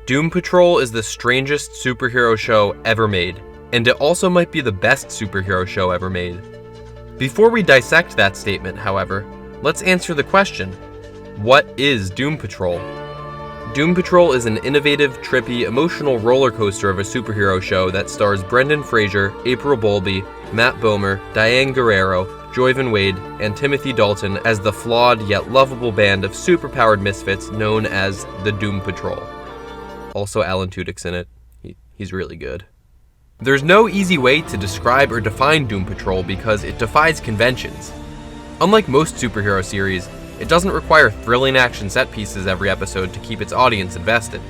Doom Patrol is the strangest superhero show ever made, and it also might be the best superhero show ever made. Before we dissect that statement, however, let's answer the question, what is Doom Patrol? Doom Patrol is an innovative, trippy, emotional roller coaster of a superhero show that stars Brendan Fraser, April Bowlby, Matt Bomer, Diane Guerrero, Joyvan Wade, and Timothy Dalton as the flawed yet lovable band of superpowered misfits known as the Doom Patrol. Also Alan Tudyk's in it. He's really good. There's no easy way to describe or define Doom Patrol because it defies conventions. Unlike most superhero series, it doesn't require thrilling action set pieces every episode to keep its audience invested.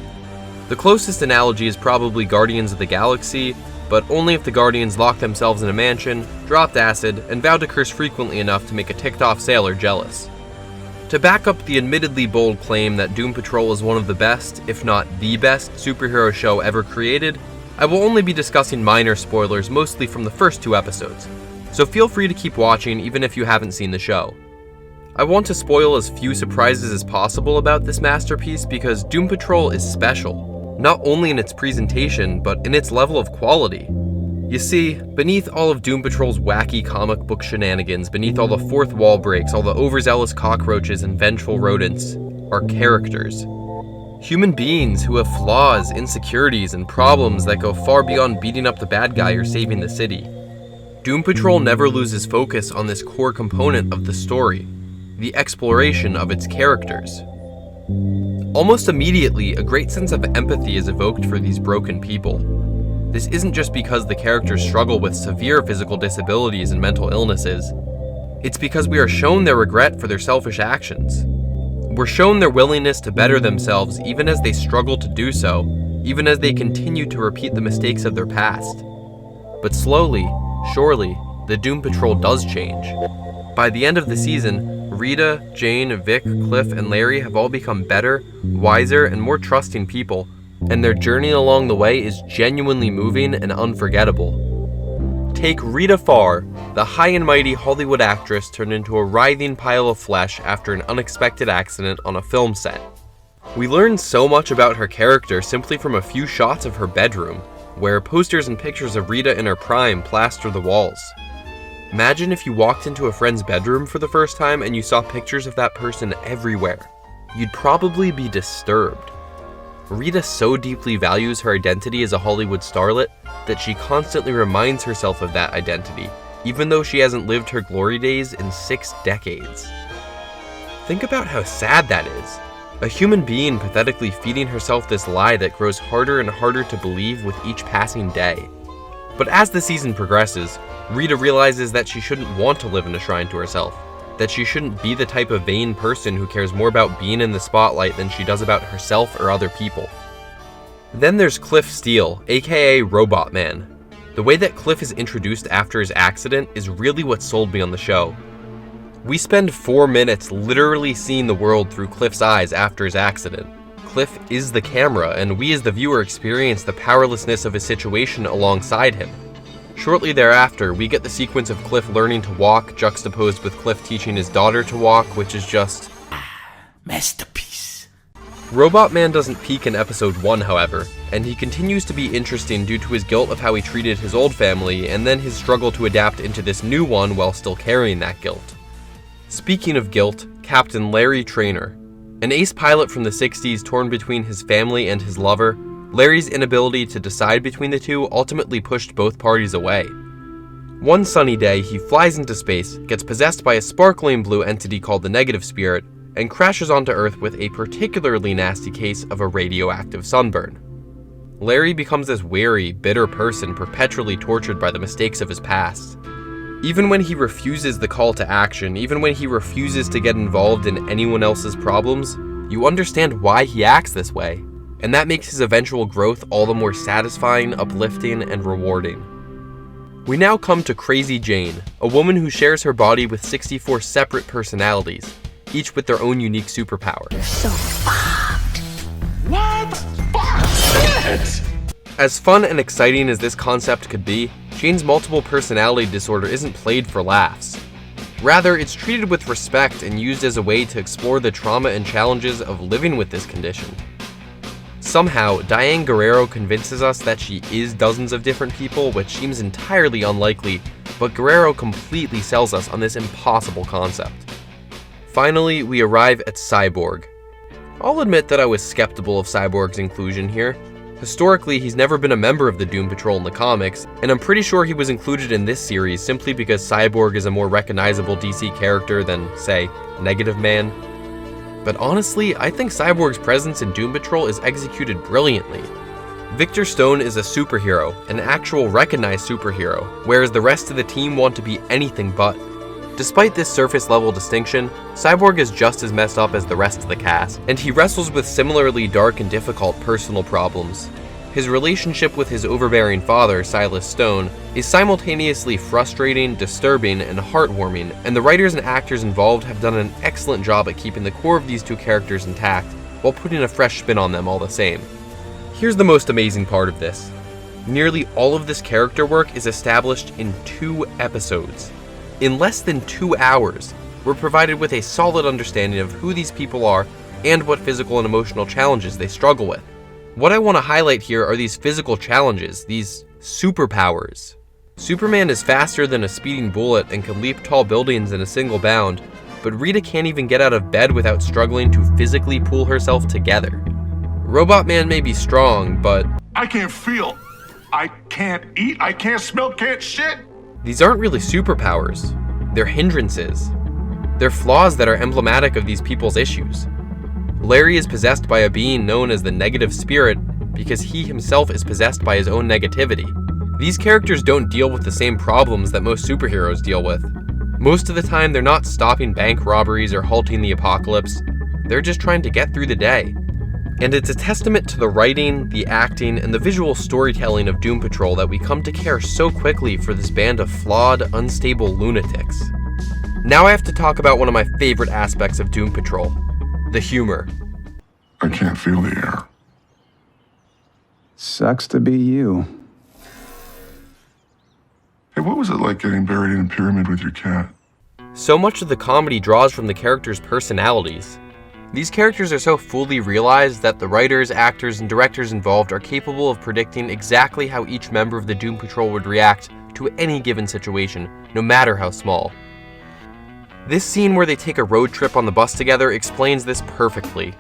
The closest analogy is probably Guardians of the Galaxy, but only if the Guardians locked themselves in a mansion, dropped acid, and vowed to curse frequently enough to make a ticked-off sailor jealous. To back up the admittedly bold claim that Doom Patrol is one of the best, if not the best, superhero show ever created, I will only be discussing minor spoilers mostly from the first 2 episodes, so feel free to keep watching even if you haven't seen the show. I want to spoil as few surprises as possible about this masterpiece because Doom Patrol is special, not only in its presentation, but in its level of quality. You see, beneath all of Doom Patrol's wacky comic book shenanigans, beneath all the fourth wall breaks, all the overzealous cockroaches and vengeful rodents, are characters. Human beings who have flaws, insecurities, and problems that go far beyond beating up the bad guy or saving the city. Doom Patrol never loses focus on this core component of the story, the exploration of its characters. Almost immediately, a great sense of empathy is evoked for these broken people. This isn't just because the characters struggle with severe physical disabilities and mental illnesses. It's because we are shown their regret for their selfish actions. We're shown their willingness to better themselves even as they struggle to do so, even as they continue to repeat the mistakes of their past. But slowly, surely, the Doom Patrol does change. By the end of the season, Rita, Jane, Vic, Cliff, and Larry have all become better, wiser, and more trusting people, and their journey along the way is genuinely moving and unforgettable. Take Rita Farr, the high and mighty Hollywood actress turned into a writhing pile of flesh after an unexpected accident on a film set. We learn so much about her character simply from a few shots of her bedroom, where posters and pictures of Rita in her prime plaster the walls. Imagine if you walked into a friend's bedroom for the first time and you saw pictures of that person everywhere. You'd probably be disturbed. Rita so deeply values her identity as a Hollywood starlet that she constantly reminds herself of that identity, even though she hasn't lived her glory days in 6 decades. Think about how sad that is. A human being pathetically feeding herself this lie that grows harder and harder to believe with each passing day. But as the season progresses, Rita realizes that she shouldn't want to live in a shrine to herself, that she shouldn't be the type of vain person who cares more about being in the spotlight than she does about herself or other people. Then there's Cliff Steele, aka Robot Man. The way that Cliff is introduced after his accident is really what sold me on the show. We spend 4 minutes literally seeing the world through Cliff's eyes after his accident. Cliff is the camera, and we as the viewer experience the powerlessness of his situation alongside him. Shortly thereafter, we get the sequence of Cliff learning to walk, juxtaposed with Cliff teaching his daughter to walk, which is just... masterpiece. Robot Man doesn't peak in episode 1, however, and he continues to be interesting due to his guilt of how he treated his old family, and then his struggle to adapt into this new one while still carrying that guilt. Speaking of guilt, Captain Larry Traynor. An ace pilot from the 60s torn between his family and his lover, Larry's inability to decide between the two ultimately pushed both parties away. One sunny day, he flies into space, gets possessed by a sparkling blue entity called the Negative Spirit, and crashes onto Earth with a particularly nasty case of a radioactive sunburn. Larry becomes this wary, bitter person perpetually tortured by the mistakes of his past. Even when he refuses the call to action, even when he refuses to get involved in anyone else's problems, you understand why he acts this way. And that makes his eventual growth all the more satisfying, uplifting, and rewarding. We now come to Crazy Jane, a woman who shares her body with 64 separate personalities, each with their own unique superpower. You're so fucked. What? Fuck! As fun and exciting as this concept could be, Jane's multiple personality disorder isn't played for laughs. Rather, it's treated with respect and used as a way to explore the trauma and challenges of living with this condition. Somehow, Diane Guerrero convinces us that she is dozens of different people, which seems entirely unlikely, but Guerrero completely sells us on this impossible concept. Finally, we arrive at Cyborg. I'll admit that I was skeptical of Cyborg's inclusion here. Historically, he's never been a member of the Doom Patrol in the comics, and I'm pretty sure he was included in this series simply because Cyborg is a more recognizable DC character than, say, Negative Man. But honestly, I think Cyborg's presence in Doom Patrol is executed brilliantly. Victor Stone is a superhero, an actual recognized superhero, whereas the rest of the team want to be anything but. Despite this surface-level distinction, Cyborg is just as messed up as the rest of the cast, and he wrestles with similarly dark and difficult personal problems. His relationship with his overbearing father, Silas Stone, is simultaneously frustrating, disturbing, and heartwarming, and the writers and actors involved have done an excellent job at keeping the core of these two characters intact, while putting a fresh spin on them all the same. Here's the most amazing part of this. Nearly all of this character work is established in 2 episodes. In less than 2 hours, we're provided with a solid understanding of who these people are and what physical and emotional challenges they struggle with. What I want to highlight here are these physical challenges, these superpowers. Superman is faster than a speeding bullet and can leap tall buildings in a single bound, but Rita can't even get out of bed without struggling to physically pull herself together. Robot Man may be strong, but I can't feel. I can't eat. I can't smell. Can't shit. These aren't really superpowers. They're hindrances. They're flaws that are emblematic of these people's issues. Larry is possessed by a being known as the Negative Spirit because he himself is possessed by his own negativity. These characters don't deal with the same problems that most superheroes deal with. Most of the time, they're not stopping bank robberies or halting the apocalypse. They're just trying to get through the day. And it's a testament to the writing, the acting, and the visual storytelling of Doom Patrol that we come to care so quickly for this band of flawed, unstable lunatics. Now I have to talk about one of my favorite aspects of Doom Patrol, the humor. I can't feel the air. Sucks to be you. Hey, what was it like getting buried in a pyramid with your cat? So much of the comedy draws from the characters' personalities. These characters are so fully realized that the writers, actors, and directors involved are capable of predicting exactly how each member of the Doom Patrol would react to any given situation, no matter how small. This scene where they take a road trip on the bus together explains this perfectly.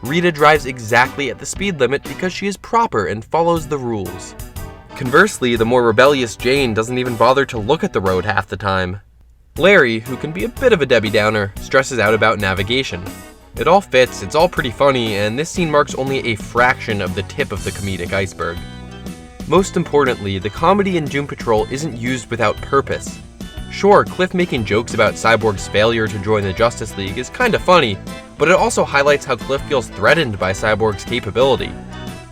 Rita drives exactly at the speed limit because she is proper and follows the rules. Conversely, the more rebellious Jane doesn't even bother to look at the road half the time. Larry, who can be a bit of a Debbie Downer, stresses out about navigation. It all fits, it's all pretty funny, and this scene marks only a fraction of the tip of the comedic iceberg. Most importantly, the comedy in Doom Patrol isn't used without purpose. Sure, Cliff making jokes about Cyborg's failure to join the Justice League is kinda funny, but it also highlights how Cliff feels threatened by Cyborg's capability.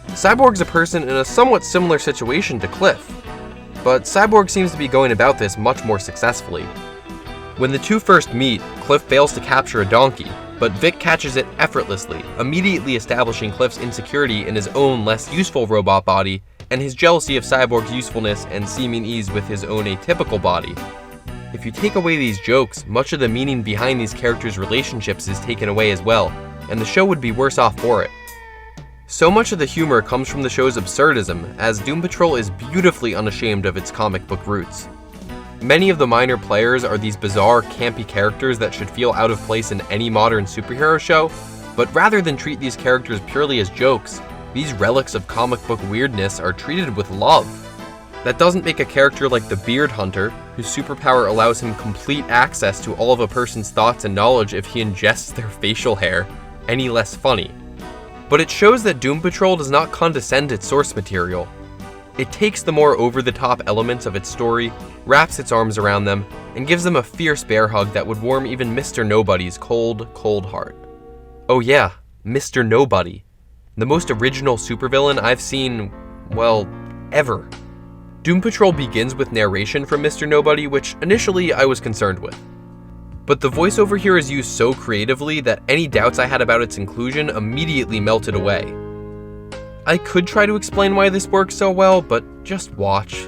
Cyborg's a person in a somewhat similar situation to Cliff, but Cyborg seems to be going about this much more successfully. When the two first meet, Cliff fails to capture a donkey, but Vic catches it effortlessly, immediately establishing Cliff's insecurity in his own less useful robot body and his jealousy of Cyborg's usefulness and seeming ease with his own atypical body. If you take away these jokes, much of the meaning behind these characters' relationships is taken away as well, and the show would be worse off for it. So much of the humor comes from the show's absurdism, as Doom Patrol is beautifully unashamed of its comic book roots. Many of the minor players are these bizarre, campy characters that should feel out of place in any modern superhero show, but rather than treat these characters purely as jokes, these relics of comic book weirdness are treated with love. That doesn't make a character like the Beard Hunter, whose superpower allows him complete access to all of a person's thoughts and knowledge if he ingests their facial hair, any less funny. But it shows that Doom Patrol does not condescend its source material. It takes the more over-the-top elements of its story, wraps its arms around them, and gives them a fierce bear hug that would warm even Mr. Nobody's cold, cold heart. Oh yeah, Mr. Nobody. The most original supervillain I've seen, well, ever. Doom Patrol begins with narration from Mr. Nobody, which initially I was concerned with. But the voiceover here is used so creatively that any doubts I had about its inclusion immediately melted away. I could try to explain why this works so well, but just watch.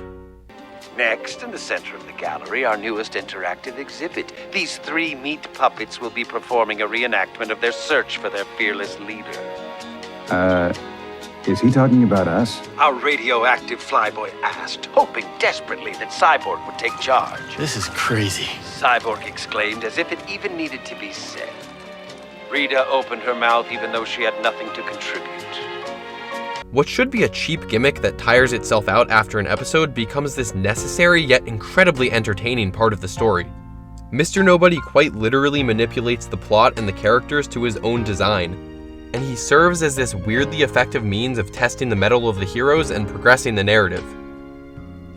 Next, in the center of the gallery, our newest interactive exhibit. These 3 meat puppets will be performing a reenactment of their search for their fearless leader. Is he talking about us? Our radioactive flyboy asked, hoping desperately that Cyborg would take charge. This is crazy. Cyborg exclaimed as if it even needed to be said. Rita opened her mouth even though she had nothing to contribute. What should be a cheap gimmick that tires itself out after an episode becomes this necessary yet incredibly entertaining part of the story. Mr. Nobody quite literally manipulates the plot and the characters to his own design, and he serves as this weirdly effective means of testing the mettle of the heroes and progressing the narrative.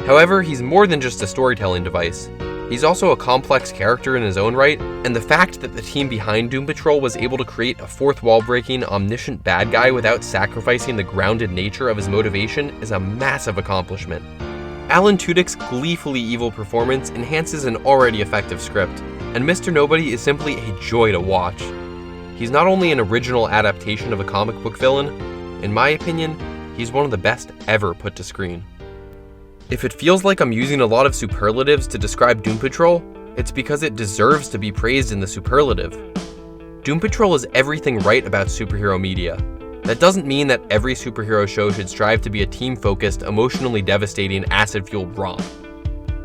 However, he's more than just a storytelling device. He's also a complex character in his own right, and the fact that the team behind Doom Patrol was able to create a fourth wall-breaking, omniscient bad guy without sacrificing the grounded nature of his motivation is a massive accomplishment. Alan Tudyk's gleefully evil performance enhances an already effective script, and Mr. Nobody is simply a joy to watch. He's not only an original adaptation of a comic book villain, in my opinion, he's one of the best ever put to screen. If it feels like I'm using a lot of superlatives to describe Doom Patrol, it's because it deserves to be praised in the superlative. Doom Patrol is everything right about superhero media. That doesn't mean that every superhero show should strive to be a team-focused, emotionally devastating, acid-fueled romp.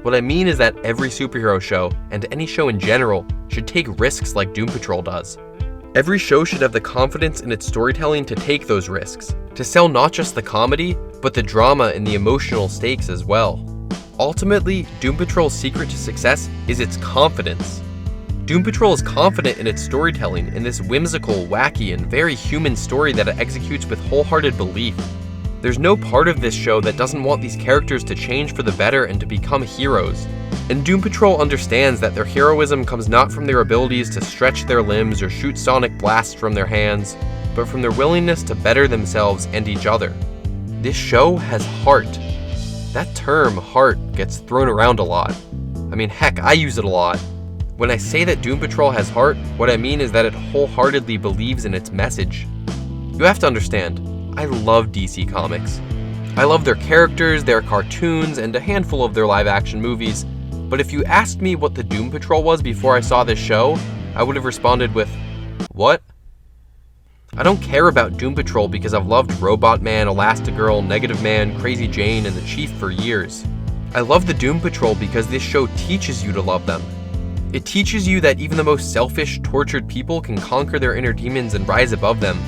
What I mean is that every superhero show, and any show in general, should take risks like Doom Patrol does. Every show should have the confidence in its storytelling to take those risks, to sell not just the comedy, but the drama and the emotional stakes as well. Ultimately, Doom Patrol's secret to success is its confidence. Doom Patrol is confident in its storytelling in this whimsical, wacky, and very human story that it executes with wholehearted belief. There's no part of this show that doesn't want these characters to change for the better and to become heroes. And Doom Patrol understands that their heroism comes not from their abilities to stretch their limbs or shoot sonic blasts from their hands, but from their willingness to better themselves and each other. This show has heart. That term, heart, gets thrown around a lot. I mean, heck, I use it a lot. When I say that Doom Patrol has heart, what I mean is that it wholeheartedly believes in its message. You have to understand, I love DC Comics. I love their characters, their cartoons, and a handful of their live-action movies, but if you asked me what the Doom Patrol was before I saw this show, I would have responded with, what? I don't care about Doom Patrol because I've loved Robot Man, Elastigirl, Negative Man, Crazy Jane, and the Chief for years. I love the Doom Patrol because this show teaches you to love them. It teaches you that even the most selfish, tortured people can conquer their inner demons and rise above them.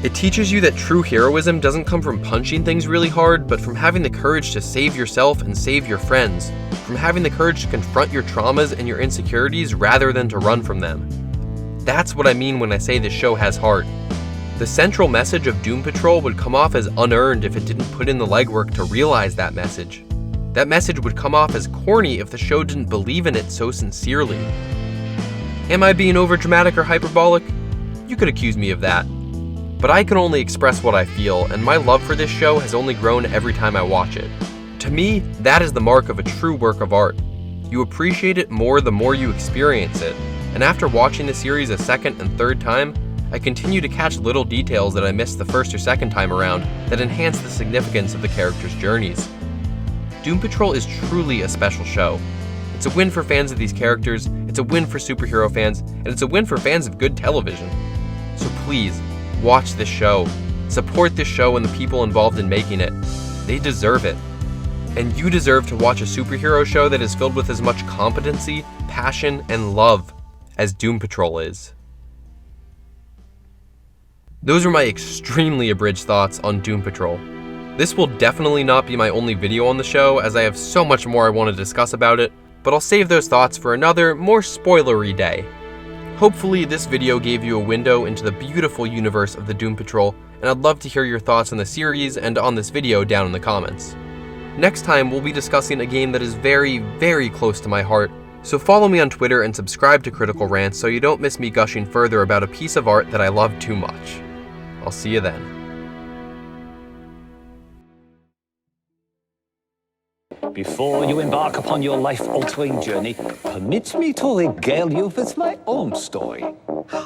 It teaches you that true heroism doesn't come from punching things really hard, but from having the courage to save yourself and save your friends, from having the courage to confront your traumas and your insecurities rather than to run from them. That's what I mean when I say this show has heart. The central message of Doom Patrol would come off as unearned if it didn't put in the legwork to realize that message. That message would come off as corny if the show didn't believe in it so sincerely. Am I being overdramatic or hyperbolic? You could accuse me of that. But I can only express what I feel, and my love for this show has only grown every time I watch it. To me, that is the mark of a true work of art. You appreciate it more the more you experience it, and after watching the series a second and third time, I continue to catch little details that I missed the first or second time around that enhance the significance of the characters' journeys. Doom Patrol is truly a special show. It's a win for fans of these characters, it's a win for superhero fans, and it's a win for fans of good television. So please, watch this show. Support this show and the people involved in making it. They deserve it. And you deserve to watch a superhero show that is filled with as much competency, passion, and love as Doom Patrol is. Those are my extremely abridged thoughts on Doom Patrol. This will definitely not be my only video on the show, as I have so much more I want to discuss about it, but I'll save those thoughts for another, more spoilery day. Hopefully this video gave you a window into the beautiful universe of the Doom Patrol, and I'd love to hear your thoughts on the series and on this video down in the comments. Next time we'll be discussing a game that is very, very close to my heart, so follow me on Twitter and subscribe to Critical Rants so you don't miss me gushing further about a piece of art that I love too much. I'll see you then. Before you embark upon your life-altering journey, permit me to regale you with my own story.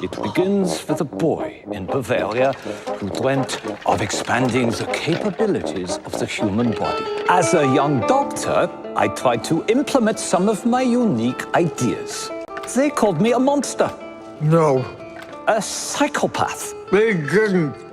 It begins with a boy in Bavaria who dreamt of expanding the capabilities of the human body. As a young doctor, I tried to implement some of my unique ideas. They called me a monster. No. A psychopath. They didn't.